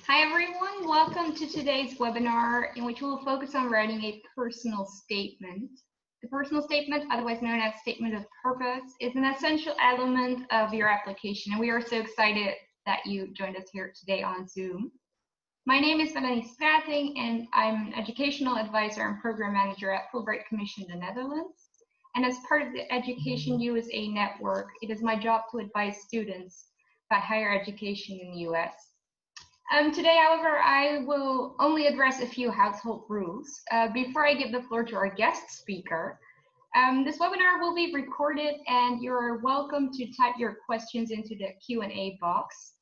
Hi everyone, welcome to today's webinar in which we'll focus on writing a personal statement. The personal statement, otherwise known as statement of purpose, is an essential element of your application, and we are so excited that you joined us here today on Zoom. My name is Celeste Giordani, and I'm an educational advisor and program manager at Fulbright Commission the Netherlands. And as part of the EducationUSA network, it is my job to advise students about higher education in the US. Today, however, I will only address a few household rules. Before I give the floor to our guest speaker, this webinar will be recorded and you're welcome to type your questions into the Q&A box.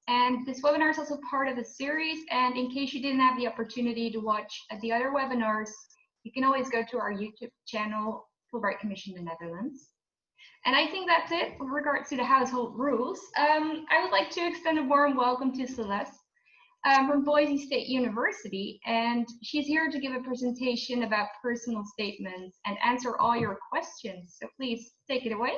And this webinar is also part of a series, and in case you didn't have the opportunity to watch the other webinars, you can always go to our YouTube channel, Fulbright Commission the Netherlands. And I think that's it with regards to the household rules. I would like to extend a warm welcome to Celeste from Boise State University, and she's here to give a presentation about personal statements and answer all your questions. So please take it away.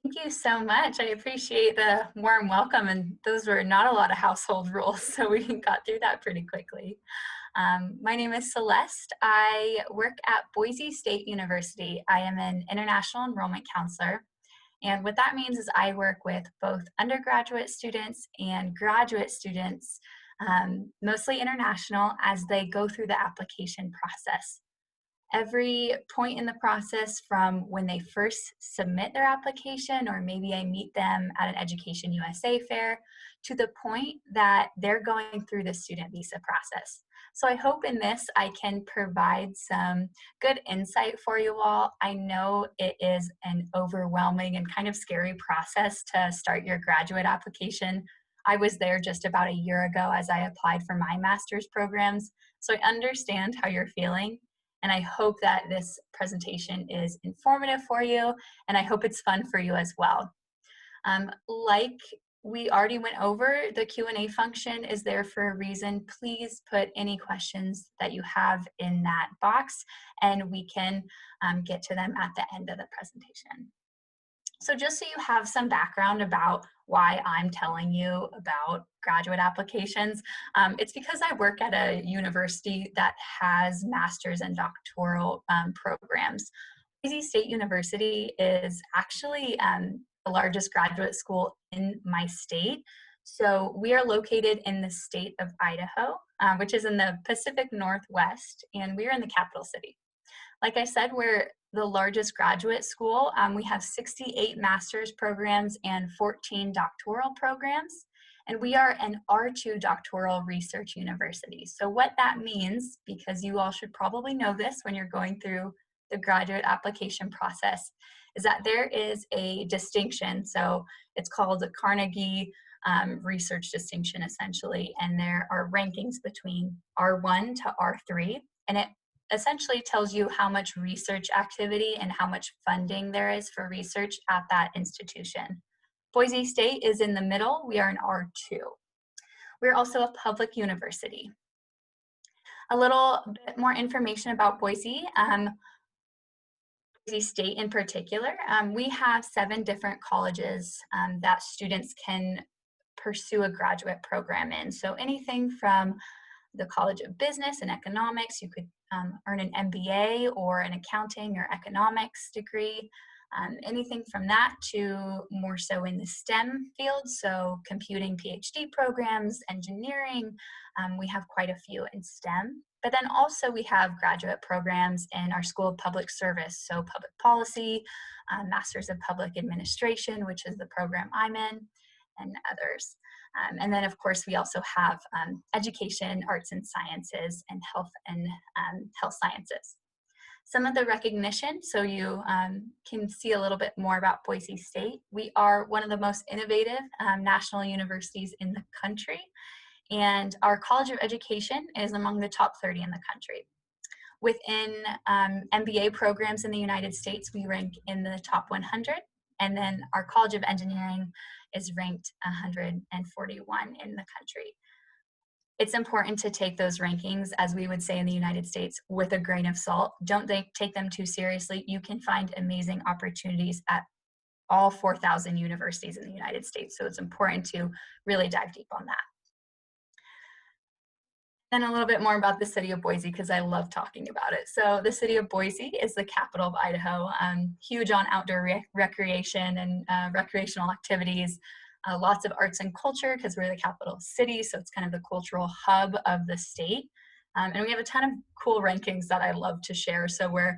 Thank you so much. I appreciate the warm welcome, and those were not a lot of household rules, so we got through that pretty quickly. My name is Celeste. I work at Boise State University. I am an international enrollment counselor. And what that means is I work with both undergraduate students and graduate students, mostly international, as they go through the application process. Every point in the process, from when they first submit their application, or maybe I meet them at an EducationUSA fair, to the point that they're going through the student visa process. So I hope in this I can provide some good insight for you all. I know it is an overwhelming and kind of scary process to start your graduate application. I was there just about a year ago as I applied for my master's programs, so I understand how you're feeling. And I hope that this presentation is informative for you, and I hope it's fun for you as well. Like we already went over, the Q&A function is there for a reason. Please put any questions that you have in that box, and we can get to them at the end of the presentation. So just so you have some background about why I'm telling you about graduate applications, it's because I work at a university that has master's and doctoral programs. Boise State University is actually the largest graduate school in my state. So we are located in the state of Idaho, which is in the Pacific Northwest, and we are in the capital city. Like I said, we're the largest graduate school. We have 68 master's programs and 14 doctoral programs, and we are an R2 doctoral research university. So what that means, because you all should probably know this when you're going through the graduate application process, is that there is a distinction. So it's called the Carnegie Research Distinction, essentially, and there are rankings between R1 to R3, and it essentially tells you how much research activity and how much funding there is for research at that institution. Boise State is in the middle. We are an R2. We're also a public university. A little bit more information about Boise. Boise State in particular, we have 7 different colleges that students can pursue a graduate program in. So anything from the College of Business and Economics, you could earn an MBA or an accounting or economics degree, anything from that to more so in the STEM field, so computing PhD programs, engineering, we have quite a few in STEM. But then also we have graduate programs in our School of Public Service, so public policy, Masters of Public Administration, which is the program I'm in, and others. And then, of course, we also have education, arts and sciences, and health sciences. Some of the recognition, so you can see a little bit more about Boise State. We are one of the most innovative national universities in the country, and our College of Education is among the top 30 in the country. Within MBA programs in the United States, we rank in the top 100, and then our College of Engineering is ranked 141 in the country. It's important to take those rankings, as we would say in the United States, with a grain of salt. Don't take them too seriously. You can find amazing opportunities at all 4,000 universities in the United States, so it's important to really dive deep on that. And a little bit more about the City of Boise, because I love talking about it. So the City of Boise is the capital of Idaho, huge on outdoor recreation and recreational activities, lots of arts and culture because we're the capital city, so it's kind of the cultural hub of the state. And we have a ton of cool rankings that I love to share. So we're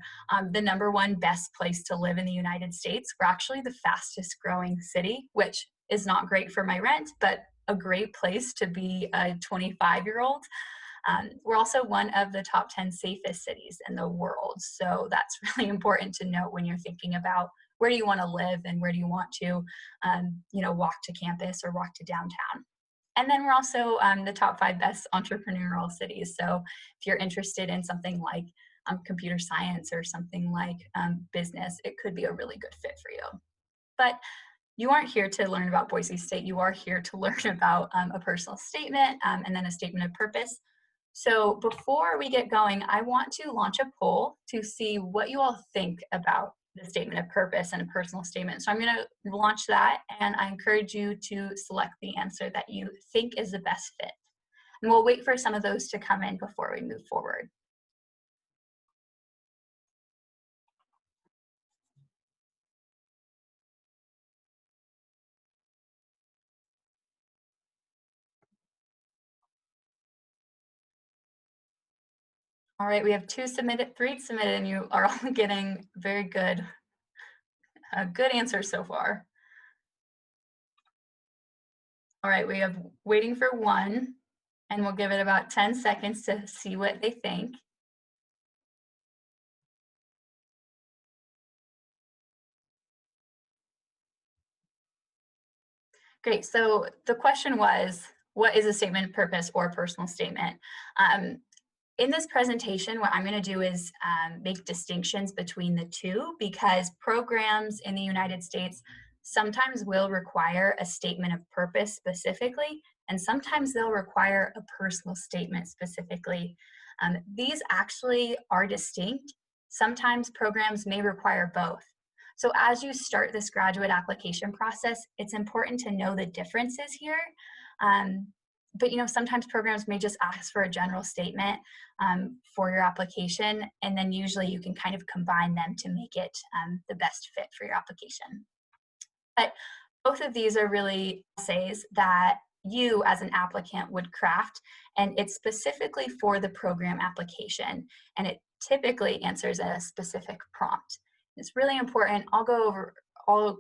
the #1 best place to live in the United States. We're actually the fastest growing city, which is not great for my rent, but a great place to be a 25-year-old. We're also one of the top 10 safest cities in the world. So that's really important to note when you're thinking about where do you want to live and where do you want to, walk to campus or walk to downtown. And then we're also the top 5 best entrepreneurial cities. So if you're interested in something like computer science or something like business, it could be a really good fit for you. But you aren't here to learn about Boise State. You are here to learn about a personal statement and then a statement of purpose. So before we get going, I want to launch a poll to see what you all think about the statement of purpose and a personal statement. So I'm going to launch that, and I encourage you to select the answer that you think is the best fit. And we'll wait for some of those to come in before we move forward. All right, we have 2 submitted, 3 submitted, and you are all getting very good, good answers so far. All right, we have waiting for 1, and we'll give it about 10 seconds to see what they think. Great, so the question was, what is a statement of purpose or personal statement? In this presentation, what I'm going to do is make distinctions between the two, because programs in the United States sometimes will require a statement of purpose specifically, and sometimes they'll require a personal statement specifically. These actually are distinct. Sometimes programs may require both. So as you start this graduate application process, it's important to know the differences here. But sometimes programs may just ask for a general statement for your application, and then usually you can kind of combine them to make it the best fit for your application. But both of these are really essays that you as an applicant would craft, and it's specifically for the program application, and it typically answers a specific prompt. It's really important. I'll go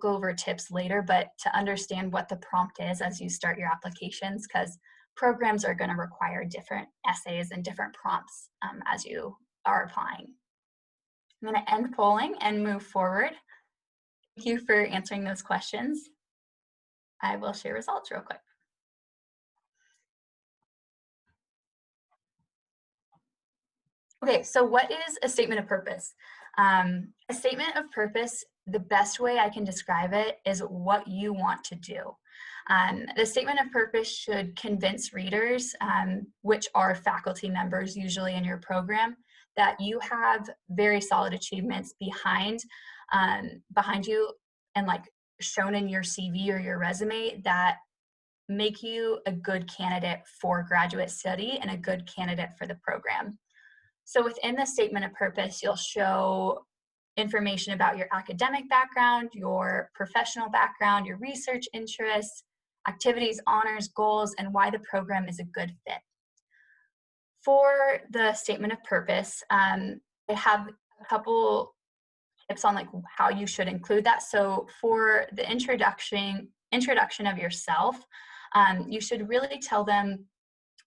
over tips later, but to understand what the prompt is as you start your applications, because programs are going to require different essays and different prompts as you are applying. I'm going to end polling and move forward. Thank you for answering those questions. I will share results real quick. Okay, so what is a statement of purpose? A statement of purpose, the best way I can describe it is what you want to do. The statement of purpose should convince readers, which are faculty members usually in your program, that you have very solid achievements behind you and like shown in your CV or your resume that make you a good candidate for graduate study and a good candidate for the program. So within the statement of purpose, you'll show information about your academic background, your professional background, your research interests, activities, honors, goals, and why the program is a good fit. For the statement of purpose, I have a couple tips on like how you should include that. So for the introduction of yourself, you should really tell them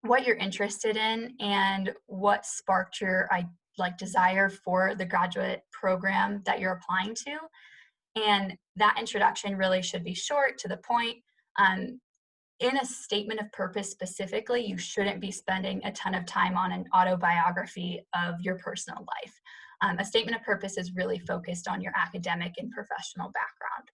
what you're interested in and what sparked your desire for the graduate program that you're applying to. And that introduction really should be short, to the point. In a statement of purpose specifically, you shouldn't be spending a ton of time on an autobiography of your personal life. A statement of purpose is really focused on your academic and professional background.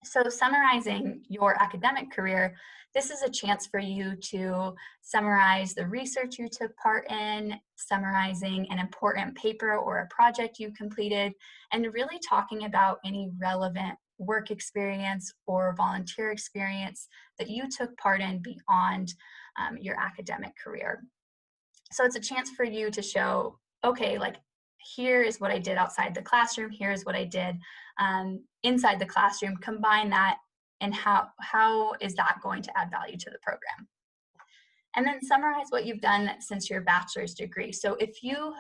So summarizing your academic career, this is a chance for you to summarize the research you took part in, summarizing an important paper or a project you completed, and really talking about any relevant work experience or volunteer experience that you took part in beyond your academic career. So it's a chance for you to show, okay, like, here is what I did outside the classroom, here's what I did inside the classroom, combine that, and how is that going to add value to the program? And then summarize what you've done since your bachelor's degree. So if you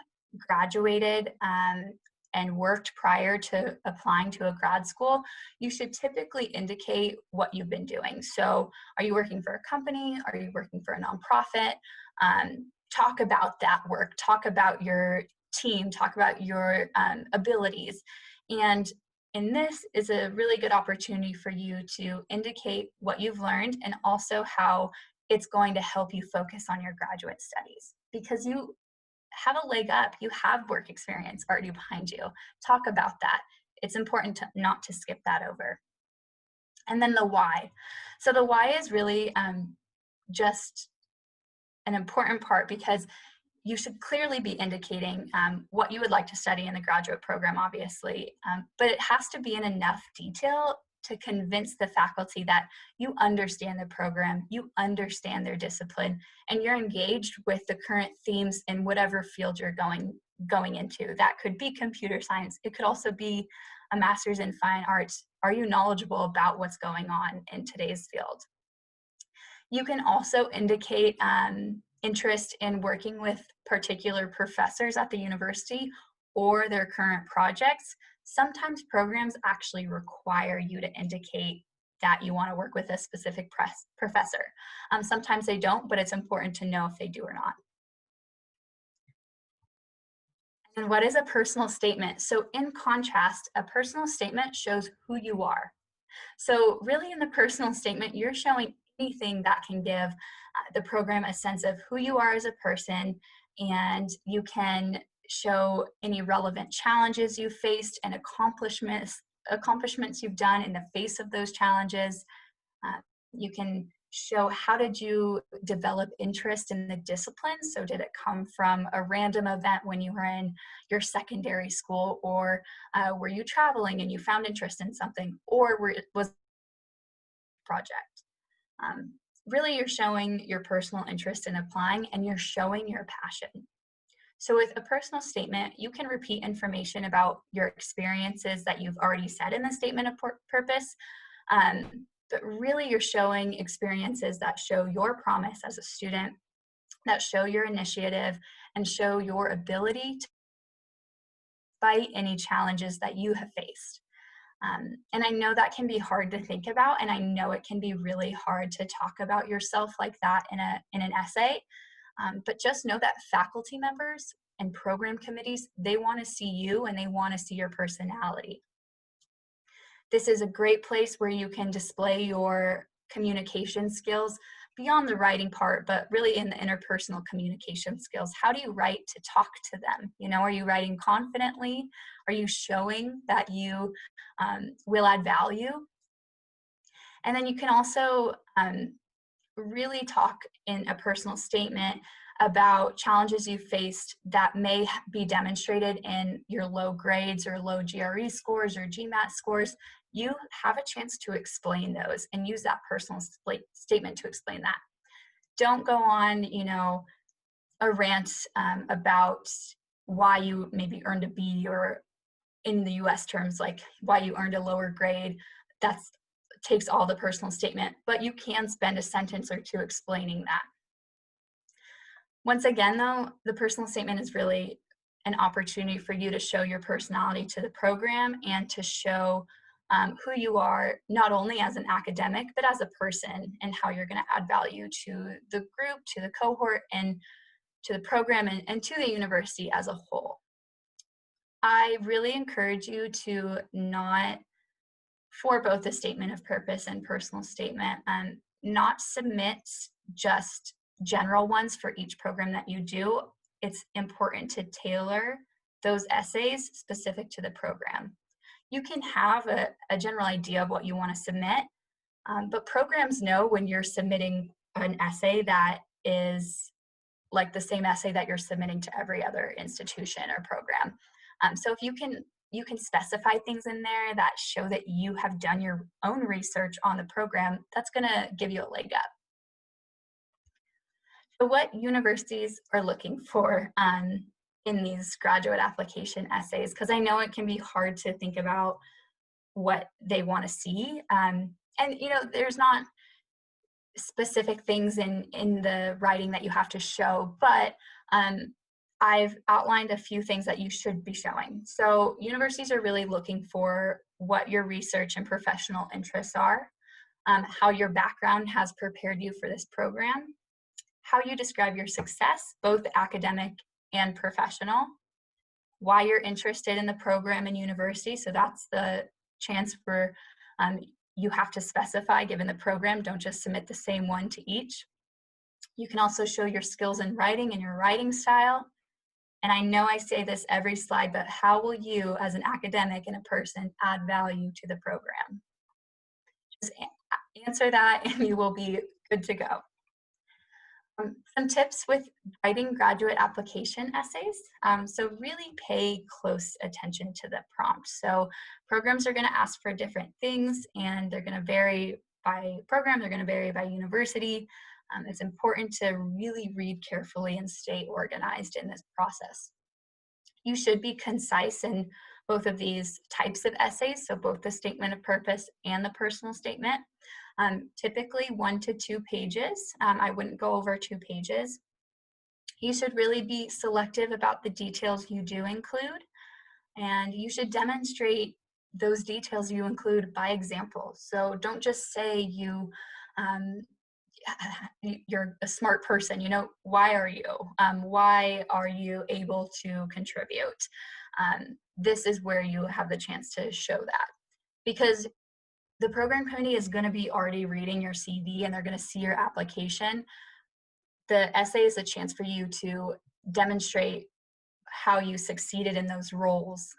graduated and worked prior to applying to a grad school, you should typically indicate what you've been doing. So are you working for a company? Are you working for a nonprofit? Talk about that work, talk about your team, talk about your abilities. And this is a really good opportunity for you to indicate what you've learned and also how it's going to help you focus on your graduate studies, because you have a leg up. You have work experience already behind you. Talk about that. It's important not to skip that over. And then the why. So the why is really just an important part, because you should clearly be indicating what you would like to study in the graduate program, obviously, but it has to be in enough detail to convince the faculty that you understand the program, you understand their discipline, and you're engaged with the current themes in whatever field you're going into. That could be computer science. It could also be a master's in fine arts. Are you knowledgeable about what's going on in today's field? You can also indicate interest in working with particular professors at the university or their current projects. Sometimes programs actually require you to indicate that you want to work with a specific professor. Sometimes they don't, but it's important to know if they do or not. And what is a personal statement? So in contrast, a personal statement shows who you are. So really in the personal statement, you're showing anything that can give the program a sense of who you are as a person, and you can show any relevant challenges you faced and accomplishments you've done in the face of those challenges. You can show how did you develop interest in the discipline. So did it come from a random event when you were in your secondary school, or were you traveling and you found interest in something, or was project? Really, you're showing your personal interest in applying, and you're showing your passion. So with a personal statement, you can repeat information about your experiences that you've already said in the statement of purpose, but really you're showing experiences that show your promise as a student, that show your initiative, and show your ability to fight any challenges that you have faced. And I know that can be hard to think about, and I know it can be really hard to talk about yourself like that in an essay, but just know that faculty members and program committees, they want to see you and they want to see your personality. This is a great place where you can display your communication skills beyond the writing part, but really in the interpersonal communication skills. How do you write to talk to them? You know, are you writing confidently? Are you showing that you will add value? And then you can also really talk in a personal statement about challenges you faced that may be demonstrated in your low grades or low GRE scores or GMAT scores. You have a chance to explain those and use that personal statement to explain that. Don't go on, you know, a rant about why you maybe earned a B, or in the US terms, like why you earned a lower grade. That takes all the personal statement, but you can spend a sentence or two explaining that. Once again, though, the personal statement is really an opportunity for you to show your personality to the program and to show who you are, not only as an academic, but as a person, and how you're going to add value to the group, to the cohort, and to the program, and to the university as a whole. I really encourage you to not, for both the statement of purpose and personal statement, not submit just general ones for each program that you do. It's important to tailor those essays specific to the program. You can have a general idea of what you want to submit, but programs know when you're submitting an essay that is like the same essay that you're submitting to every other institution or program. So if you can specify things in there that show that you have done your own research on the program, that's going to give you a leg up. So what universities are looking for in these graduate application essays, because I know it can be hard to think about what they want to see. And there's not specific things in the writing that you have to show, but I've outlined a few things that you should be showing. So universities are really looking for what your research and professional interests are, how your background has prepared you for this program, how you describe your success, both academic and professional, why you're interested in the program and university. So that's the chance for you have to specify given the program, don't just submit the same one to each. You can also show your skills in writing and your writing style. And I know I say this every slide, but how will you as an academic and a person add value to the program? Just answer that and you will be good to go. Some tips with writing graduate application essays. So really pay close attention to the prompt. So programs are going to ask for different things and they're going to vary by program, they're going to vary by university. It's important to really read carefully and stay organized in this process. You should be concise in both of these types of essays, so both the statement of purpose and the personal statement. Typically 1 to 2 pages. I wouldn't go over 2 pages. You should really be selective about the details you do include, and you should demonstrate those details you include by example. So don't just say you're a smart person. Why are you? Why are you able to contribute? This is where you have the chance to show that, because the program committee is going to be already reading your CV and they're going to see your application. The essay is a chance for you to demonstrate how you succeeded in those roles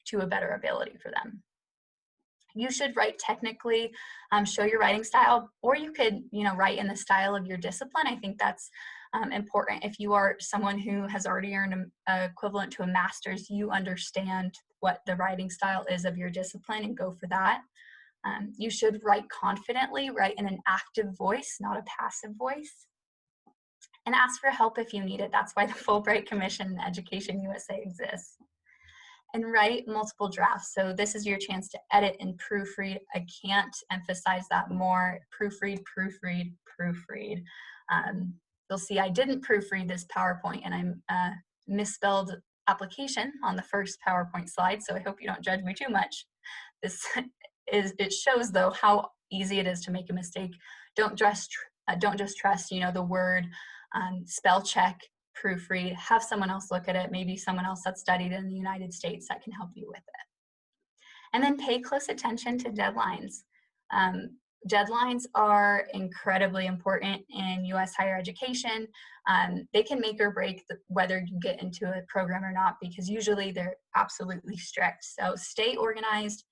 to a better ability for them. You should write technically, show your writing style, or you could, write in the style of your discipline. I think that's important. If you are someone who has already earned an equivalent to a master's, you understand what the writing style is of your discipline and go for that. You should write confidently, write in an active voice, not a passive voice. And ask for help if you need it. That's why the Fulbright Commission and EducationUSA exists. And write multiple drafts. So this is your chance to edit and proofread. I can't emphasize that more. Proofread, proofread, proofread. You'll see I didn't proofread this PowerPoint and I misspelled application on the first PowerPoint slide, so I hope you don't judge me too much. It shows though how easy it is to make a mistake. Don't just trust the word, spell check, proofread, have someone else look at it, maybe someone else that's studied in the United States that can help you with it. And then pay close attention to deadlines. Deadlines are incredibly important in US higher education. They can make or break whether you get into a program or not, because usually they're absolutely strict. So stay organized.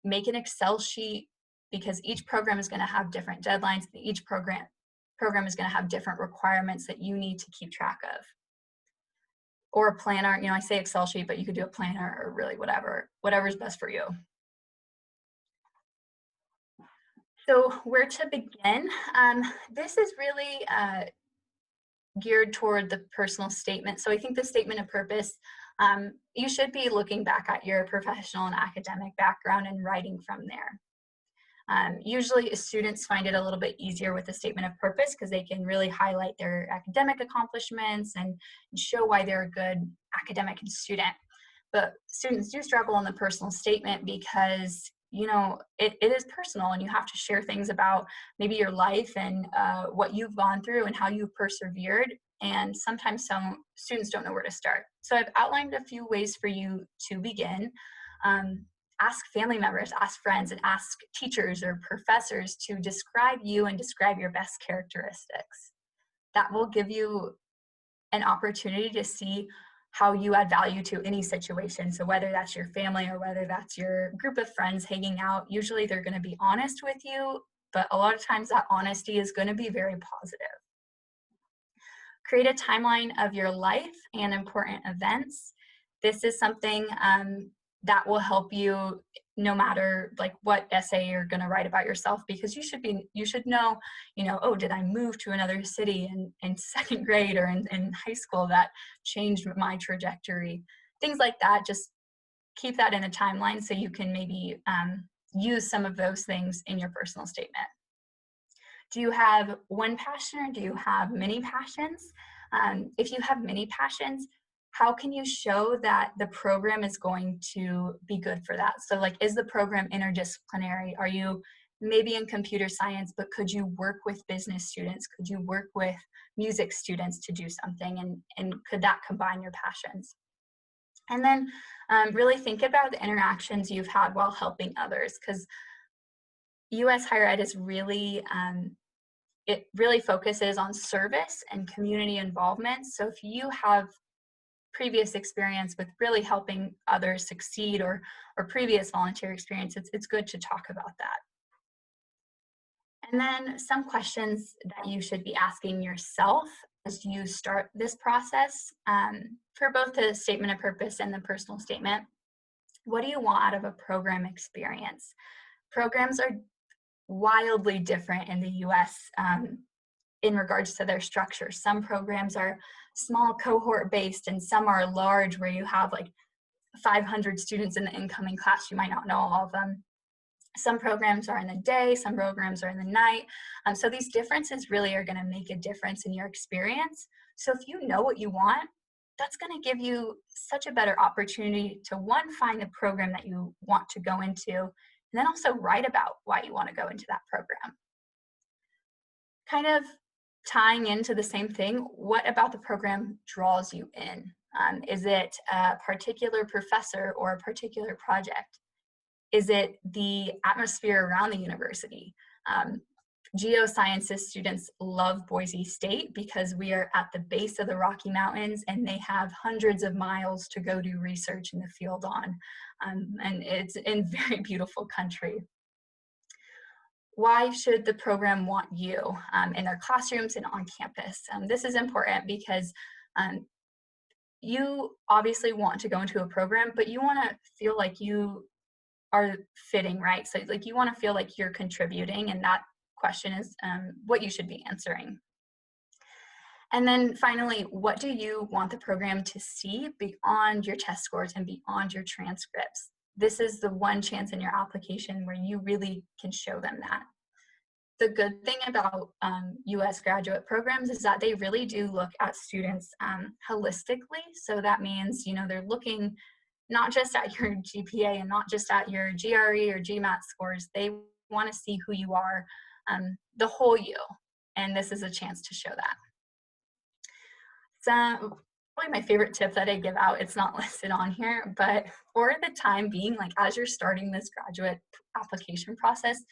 Make an Excel sheet, because each program is going to have different deadlines. Each program is going to have different requirements that you need to keep track of. Or a planner, I say Excel sheet, but you could do a planner or really whatever's best for you. So where to begin? This is really geared toward the personal statement. So I think the statement of purpose, you should be looking back at your professional and academic background and writing from there. Usually students find it a little bit easier with the statement of purpose because they can really highlight their academic accomplishments and show why they're a good academic student. But students do struggle on the personal statement because it is personal, and you have to share things about maybe your life and what you've gone through and how you've persevered. And sometimes some students don't know where to start. So I've outlined a few ways for you to begin. Ask family members, ask friends, and ask teachers or professors to describe you and describe your best characteristics. That will give you an opportunity to see how you add value to any situation. So whether that's your family or whether that's your group of friends hanging out, usually they're going to be honest with you, but a lot of times that honesty is going to be very positive. Create a timeline of your life and important events. This is something that will help you no matter like what essay you're going to write about yourself, because you should know, oh, did I move to another city in second grade or in high school that changed my trajectory? Things like that. Just keep that in a timeline so you can maybe use some of those things in your personal statement. Do you have one passion or do you have many passions? If you have many passions, how can you show that the program is going to be good for that? So like, is the program interdisciplinary? Are you maybe in computer science, but could you work with business students? Could you work with music students to do something? And could that combine your passions? And then really think about the interactions you've had while helping others, because U.S. higher ed is really, it really focuses on service and community involvement. So if you have previous experience with really helping others succeed or previous volunteer experience, it's good to talk about that. And then some questions that you should be asking yourself as you start this process for both the statement of purpose and the personal statement. What do you want out of a program experience? Programs are wildly different in the US in regards to their structure. Some programs are small cohort based and some are large where you have like 500 students in the incoming class. You might not know all of them. Some programs are in the day, some programs are in the night. So these differences really are going to make a difference in your experience. So if you know what you want, that's going to give you such a better opportunity to, one, find the program that you want to go into, and then also write about why you want to go into that program. Kind of tying into the same thing, what about the program draws you in? Is it a particular professor or a particular project? Is it the atmosphere around the university? Geosciences students love Boise State because we are at the base of the Rocky Mountains and they have hundreds of miles to go do research in the field on. And it's in very beautiful country. Why should the program want you in their classrooms and on campus? This is important because you obviously want to go into a program, but you want to feel like you are fitting, right? So like you want to feel like you're contributing, and that question is what you should be answering. And then finally, what do you want the program to see beyond your test scores and beyond your transcripts? This is the one chance in your application where you really can show them that. The good thing about US graduate programs is that they really do look at students holistically. So that means, they're looking not just at your GPA and not just at your GRE or GMAT scores. They want to see who you are, the whole you. And this is a chance to show that. So probably my favorite tip that I give out, it's not listed on here, but for the time being, like as you're starting this graduate application process,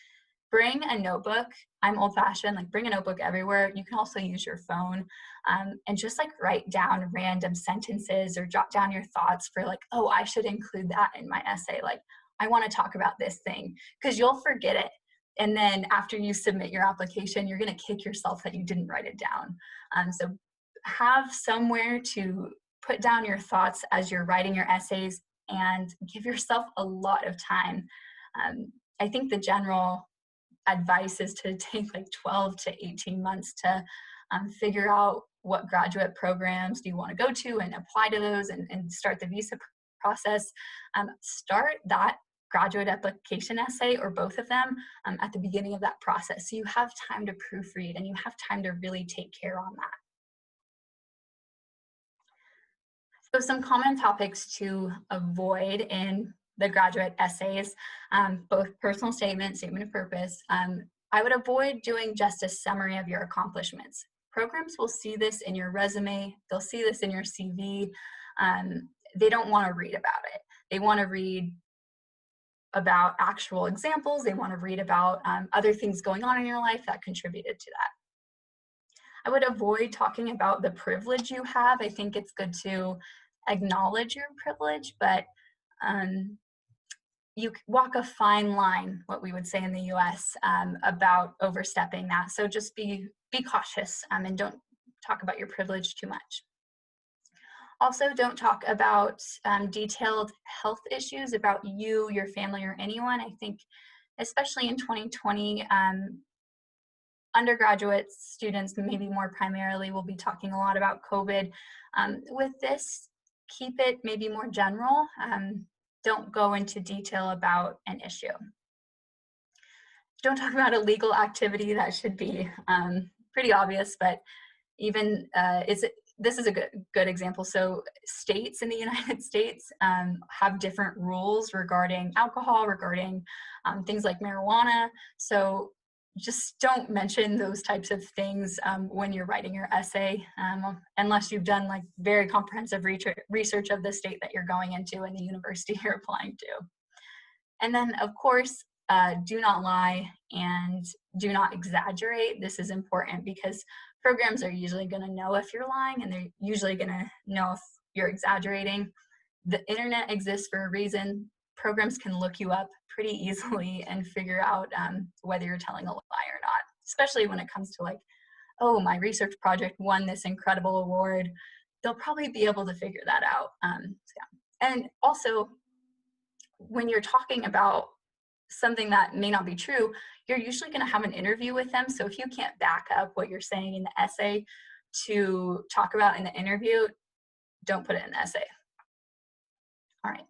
bring a notebook. I'm old-fashioned, like bring a notebook everywhere. You can also use your phone and just like write down random sentences or jot down your thoughts for like, oh, I should include that in my essay. Like, I want to talk about this thing, because you'll forget it. And then after you submit your application, you're going to kick yourself that you didn't write it down. So have somewhere to put down your thoughts as you're writing your essays and give yourself a lot of time. I think the general advice is to take like 12 to 18 months to figure out what graduate programs do you want to go to and apply to those and start the visa process. Start that graduate application essay or both of them at the beginning of that process. So you have time to proofread and you have time to really take care on that. So some common topics to avoid in the graduate essays, both personal statement, statement of purpose. I would avoid doing just a summary of your accomplishments. Programs will see this in your resume. They'll see this in your CV. They don't want to read about it. They want to read about actual examples. They want to read about other things going on in your life that contributed to that. I would avoid talking about the privilege you have. I think it's good to acknowledge your privilege, but you walk a fine line, what we would say in the US, about overstepping that. So just be cautious and don't talk about your privilege too much. Also, don't talk about detailed health issues about you, your family, or anyone. I think, especially in 2020, undergraduate students, maybe more primarily, will be talking a lot about COVID. With this, keep it maybe more general. Don't go into detail about an issue. Don't talk about a legal activity. That should be pretty obvious, but even this is a good example. So states in the United States have different rules regarding alcohol, regarding things like marijuana. So just don't mention those types of things when you're writing your essay, unless you've done like very comprehensive research of the state that you're going into and the university you're applying to. And then, of course, do not lie and do not exaggerate. This is important because programs are usually going to know if you're lying, and they're usually going to know if you're exaggerating. The internet exists for a reason. Programs can look you up pretty easily and figure out whether you're telling a lie or not, especially when it comes to like, oh, my research project won this incredible award. They'll probably be able to figure that out. Yeah. And also, when you're talking about something that may not be true, you're usually going to have an interview with them. So if you can't back up what you're saying in the essay to talk about in the interview, don't put it in the essay. All right.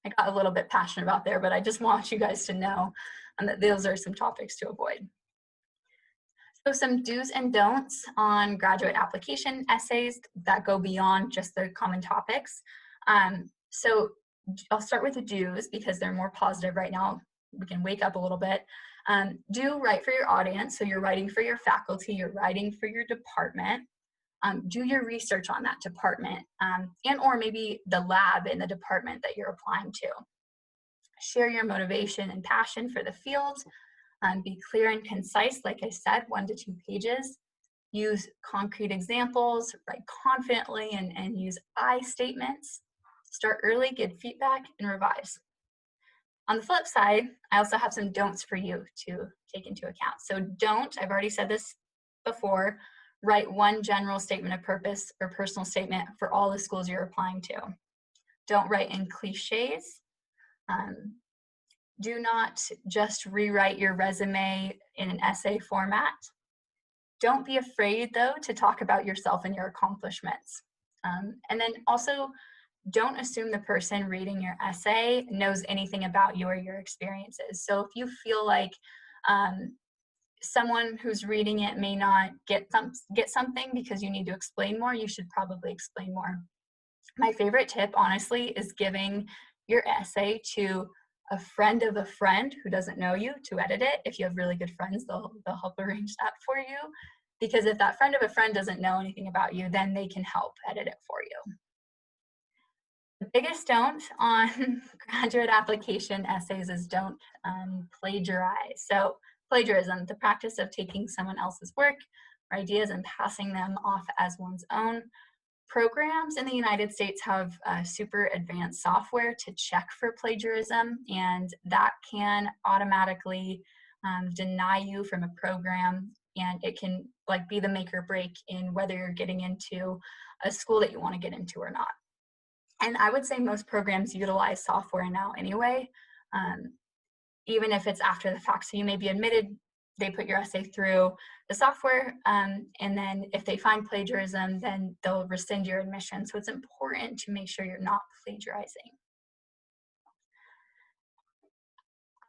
I got a little bit passionate about there, but I just want you guys to know that those are some topics to avoid. So some do's and don'ts on graduate application essays that go beyond just the common topics. So I'll start with the do's because they're more positive right now. We can wake up a little bit. Do write for your audience. So you're writing for your faculty, you're writing for your department. Do your research on that department and or maybe the lab in the department that you're applying to. Share your motivation and passion for the field. Be clear and concise, like I said, 1 to 2 pages. Use concrete examples, write confidently, and use I statements. Start early, get feedback, and revise. On the flip side, I also have some don'ts for you to take into account. So don't, I've already said this before, write one general statement of purpose or personal statement for all the schools you're applying to. Don't write in cliches. Do not just rewrite your resume in an essay format. Don't be afraid, though, to talk about yourself and your accomplishments. And then also, don't assume the person reading your essay knows anything about you or your experiences. So if you feel like someone who's reading it may not get something because you need to explain more, you should probably explain more. My favorite tip, honestly, is giving your essay to a friend of a friend who doesn't know you to edit it. If you have really good friends, they'll help arrange that for you. Because if that friend of a friend doesn't know anything about you, then they can help edit it for you. The biggest don't on graduate application essays is don't plagiarize. So plagiarism, the practice of taking someone else's work or ideas and passing them off as one's own. Programs in the United States have super advanced software to check for plagiarism, and that can automatically deny you from a program, and it can like be the make or break in whether you're getting into a school that you want to get into or not. And I would say most programs utilize software now anyway, even if it's after the fact. So you may be admitted, they put your essay through the software, and then if they find plagiarism, then they'll rescind your admission. So it's important to make sure you're not plagiarizing.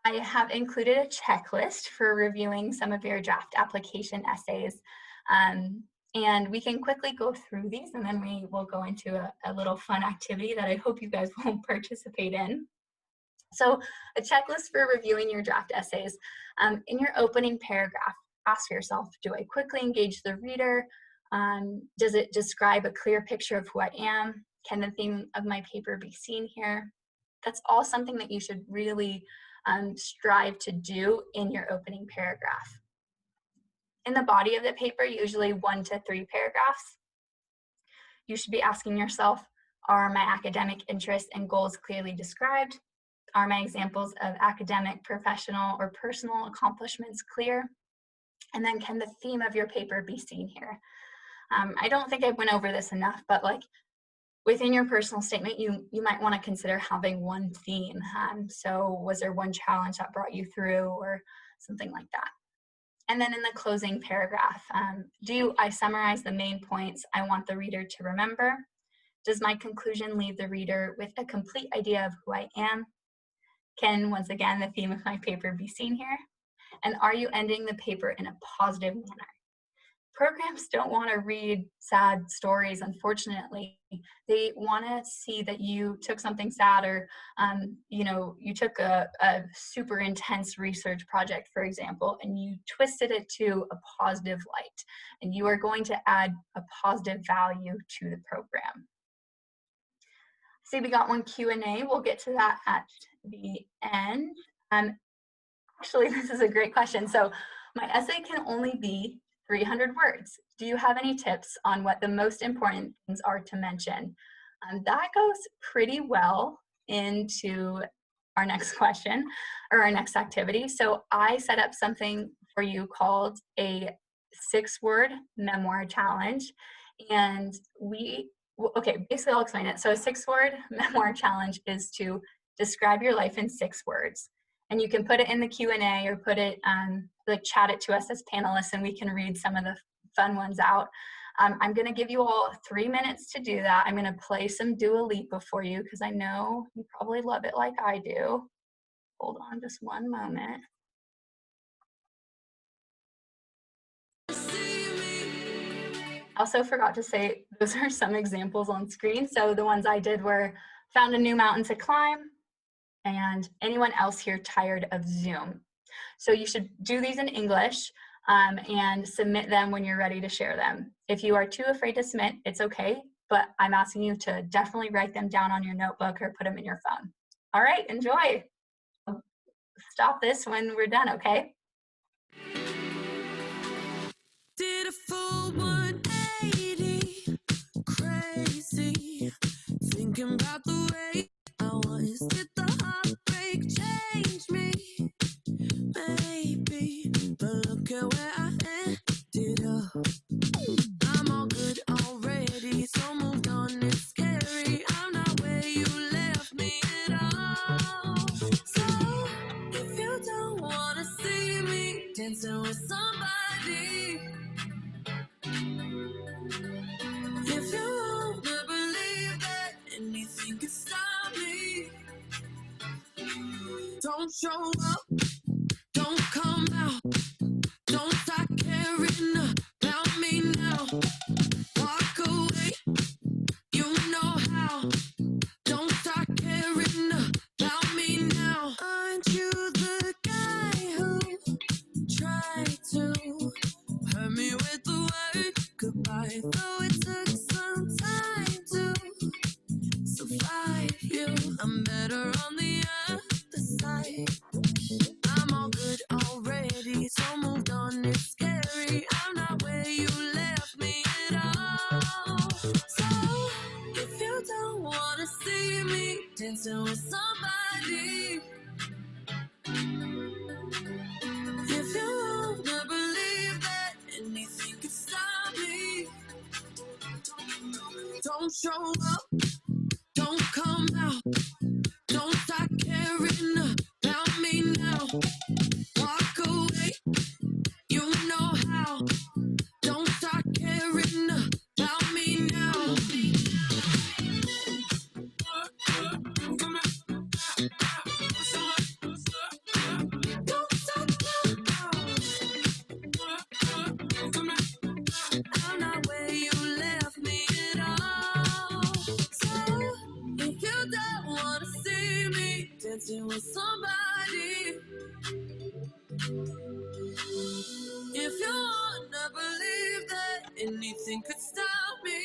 I have included a checklist for reviewing some of your draft application essays. And we can quickly go through these, and then we will go into a little fun activity that I hope you guys will participate in. So a checklist for reviewing your draft essays. In your opening paragraph, ask yourself, do I quickly engage the reader? Does it describe a clear picture of who I am? Can the theme of my paper be seen here? That's all something that you should really strive to do in your opening paragraph. In the body of the paper, usually 1 to 3 paragraphs, you should be asking yourself, are my academic interests and goals clearly described? Are my examples of academic, professional, or personal accomplishments clear? And then can the theme of your paper be seen here? I don't think I went over this enough, but like Within your personal statement, you might want to consider having one theme. So was there one challenge that brought you through or something like that? And then in the closing paragraph, I summarize the main points I want the reader to remember? Does my conclusion leave the reader with a complete idea of who I am? Can, once again, the theme of my paper be seen here? And are you ending the paper in a positive manner? Programs don't want to read sad stories, unfortunately. They want to see that you took something sad or, you took a super intense research project, for example, and you twisted it to a positive light. And you are going to add a positive value to the program. See, we got one Q&A. We'll get to that at the end. Actually, this is a great question. So my essay can only be 300 words. Do you have any tips on what the most important things are to mention? That goes pretty well into our next question or our next activity. So I set up something for you called a 6-word memoir challenge. And basically I'll explain it. So a 6-word memoir challenge is to describe your life in 6 words. And you can put it in the Q&A or put it, chat it to us as panelists, and we can read some of the fun ones out. I'm going to give you all 3 minutes to do that. I'm going to play some Dua Lipa for you because I know you probably love it like I do. Hold on just one moment. Also forgot to say, those are some examples on screen. So the ones I did were found a new mountain to climb, and anyone else here tired of Zoom? So you should do these in English and submit them when you're ready to share them. If you are too afraid to submit, it's okay, but I'm asking you to definitely write them down on your notebook or put them in your phone. All right, enjoy. Stop this when we're done, okay? Did a full 180, crazy, thinking about the way I was. Did the heartbreak change me? Maybe, but look at where I ended up. I'm all good already, so moved on, it's scary. I'm not where you left me at all. So, if you don't wanna see me dancing with somebody, if you wanna believe that anything can stop me, don't show up, don't come out, don't start caring about me now. Walk away, you know how. Don't start caring about me now. Aren't you the guy who tried to hurt me with the word goodbye? Though it took some time to survive you, I'm better on the other side. I'm all good already, so moved on, it's scary. I'm not where you left me at all. So, if you don't wanna see me dancing with somebody, if you wanna believe that anything can stop me, don't show up, don't come out, don't start caring about me now. Walk away, you know how. Don't start caring about me now. Don't stop now. I'm not where you left me at all. So, if you don't wanna see me dancing with somebody, if you wanna believe that anything could stop me,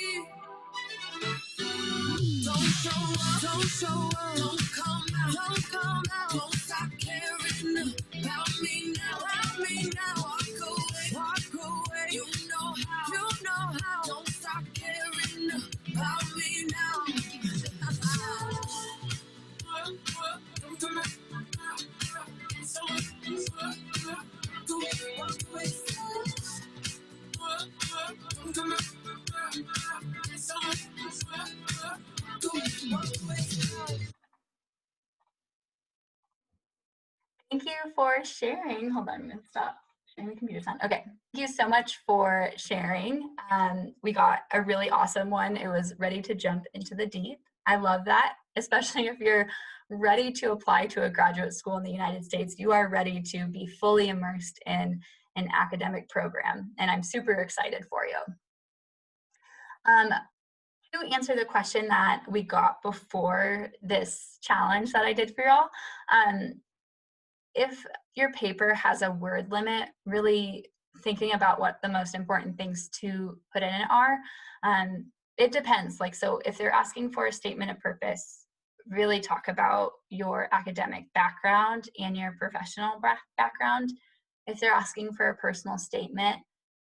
don't show up, don't come out, don't stop caring about me now, walk away, you know how, don't stop caring about me now. Thank you for sharing. Hold on, I'm gonna stop sharing the computer sound. Okay, thank you so much for sharing. We got a really awesome one. It was ready to jump into the deep. I love that, especially if you're ready to apply to a graduate school in the United States. You are ready to be fully immersed in an academic program, and I'm super excited for you. To answer the question that we got before this challenge that I did for y'all, if your paper has a word limit, really thinking about what the most important things to put in it are, it depends. Like, so if they're asking for a statement of purpose, really talk about your academic background and your professional background. If they're asking for a personal statement,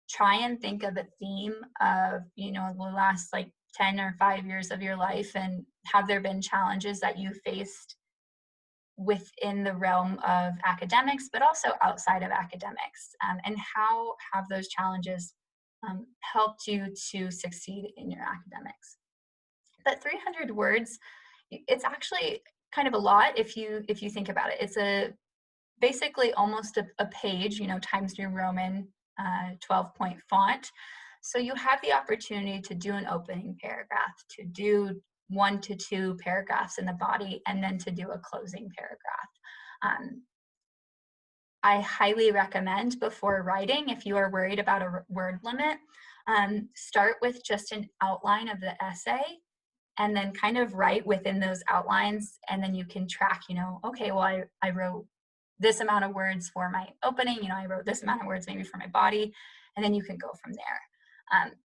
try and think of a theme of, you know, the last like 10 or 5 years of your life, and have there been challenges that you faced within the realm of academics, but also outside of academics, and how have those challenges helped you to succeed in your academics. But 300 words, it's actually kind of a lot if you think about it. It's basically almost a page, you know, Times New Roman 12-point font. So you have the opportunity to do an opening paragraph, to do 1 to 2 paragraphs in the body, and then to do a closing paragraph. I highly recommend, before writing, if you are worried about a word limit, start with just an outline of the essay, and then kind of write within those outlines, and then you can track, you know, okay, well, I wrote this amount of words for my opening, you know, I wrote this amount of words maybe for my body, and then you can go from there.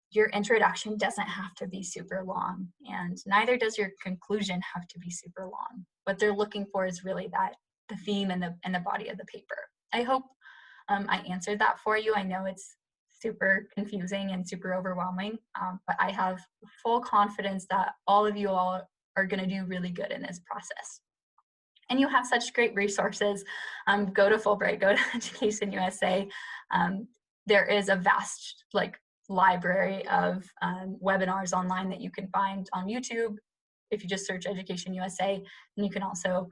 Your introduction doesn't have to be super long, and neither does your conclusion have to be super long. What they're looking for is really that the theme and the body of the paper. I hope I answered that for you. I know it's super confusing and super overwhelming, but I have full confidence that all of you all are going to do really good in this process. And you have such great resources. Go to Fulbright, go to EducationUSA. There is a vast library of webinars online that you can find on YouTube. If you just search EducationUSA, and you can also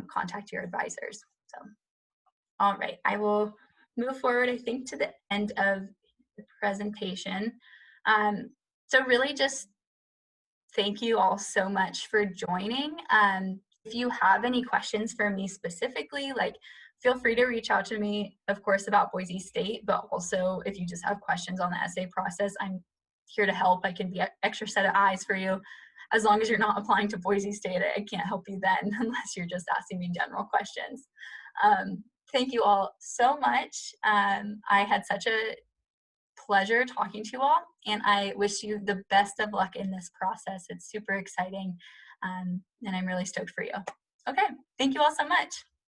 contact your advisors. So, all right, I will move forward, I think, to the end of the presentation. So really just thank you all so much for joining. If you have any questions for me specifically, feel free to reach out to me, of course, about Boise State, but also if you just have questions on the essay process, I'm here to help. I can be an extra set of eyes for you. As long as you're not applying to Boise State, I can't help you then, unless you're just asking me general questions. Thank you all so much. I had such a pleasure talking to you all, and I wish you the best of luck in this process. It's super exciting, and I'm really stoked for you. Okay, thank you all so much.